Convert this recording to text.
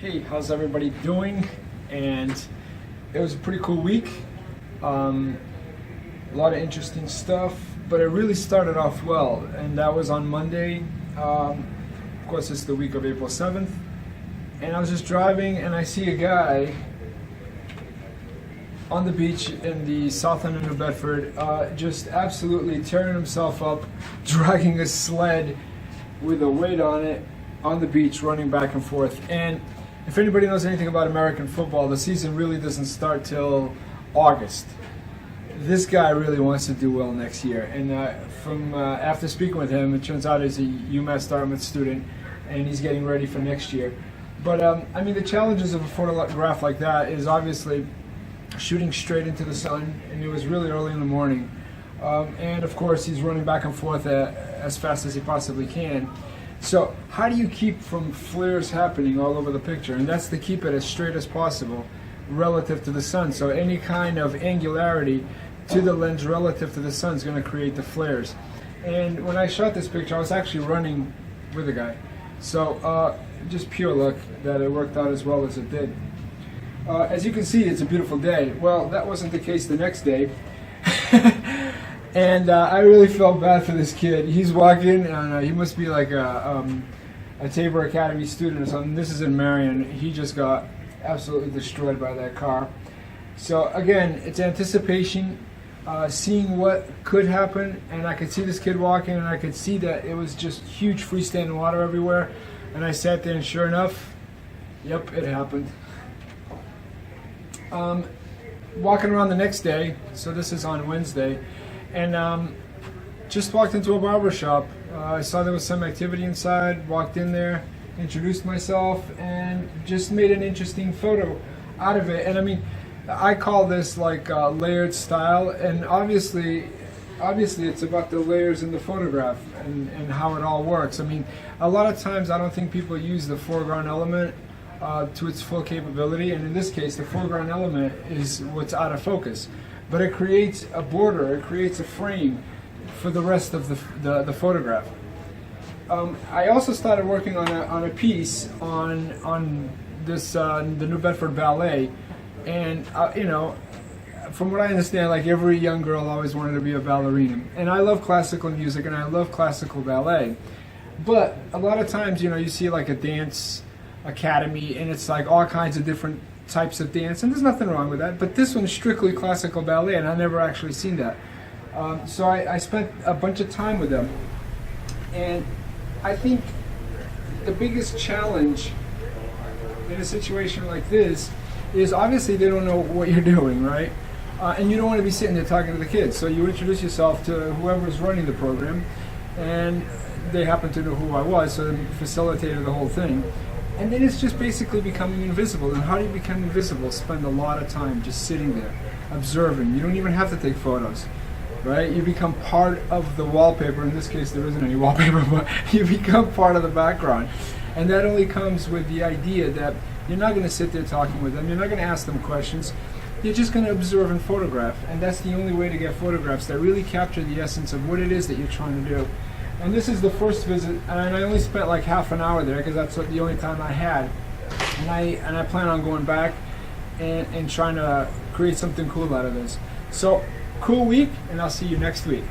Hey, how's everybody doing? And it was a pretty cool week. A lot of interesting stuff, but it really started off well, and that was on Monday. Of course, it's the week of April 7th. And I was just driving, and I see a guy on the beach in the south end of New Bedford, just absolutely tearing himself up, dragging a sled with a weight on it on the beach, running back and forth. And if anybody knows anything about American football, the season really doesn't start till August. This guy really wants to do well next year. And after speaking with him, it turns out he's a UMass Dartmouth student, and he's getting ready for next year. But I mean, the challenges of a photograph like that is obviously shooting straight into the sun, and it was really early in the morning. And of course, he's running back and forth as fast as he possibly can. So how do you keep from flares happening all over the picture? And that's to keep it as straight as possible relative to the sun. So any kind of angularity to the lens relative to the sun is going to create the flares. And when I shot this picture, I was actually running with a guy. So just pure luck that it worked out as well as it did. As you can see, it's a beautiful day. Well, that wasn't the case the next day. And I really felt bad for this kid. He's walking, and he must be like a Tabor Academy student or something. This is in Marion. He just got absolutely destroyed by that car. So again, it's anticipation, seeing what could happen, and I could see this kid walking, and I could see that it was just huge freestanding water everywhere. And I sat there, and sure enough, yep, it happened. Walking around the next day, so this is on Wednesday, and just walked into a barber shop. I saw there was some activity inside, walked in there, introduced myself, and just made an interesting photo out of it. And I mean, I call this like layered style, and obviously it's about the layers in the photograph and how it all works. I mean, a lot of times I don't think people use the foreground element to its full capability, and in this case the foreground element is what's out of focus, but it creates a border, it creates a frame for the rest of the photograph. I also started working on a piece on this the New Bedford Ballet, and you know, from what I understand, like every young girl always wanted to be a ballerina, and I love classical music and I love classical ballet, but a lot of times, you know, you see like a dance academy, and it's like all kinds of different types of dance, and there's nothing wrong with that, but this one's strictly classical ballet, and I've never actually seen that. So I spent a bunch of time with them, and I think the biggest challenge in a situation like this is obviously they don't know what you're doing, right? And you don't want to be sitting there talking to the kids, so you introduce yourself to whoever's running the program, and they happen to know who I was, so they facilitated the whole thing. And then it's just basically becoming invisible. And how do you become invisible? Spend a lot of time just sitting there, observing. You don't even have to take photos, right? You become part of the wallpaper. In this case, there isn't any wallpaper, but you become part of the background. And that only comes with the idea that you're not going to sit there talking with them. You're not going to ask them questions. You're just going to observe and photograph. And that's the only way to get photographs that really capture the essence of what it is that you're trying to do. And this is the first visit, and I only spent like half an hour there because that's the only time I had. And I plan on going back and trying to create something cool out of this. So, cool week, and I'll see you next week.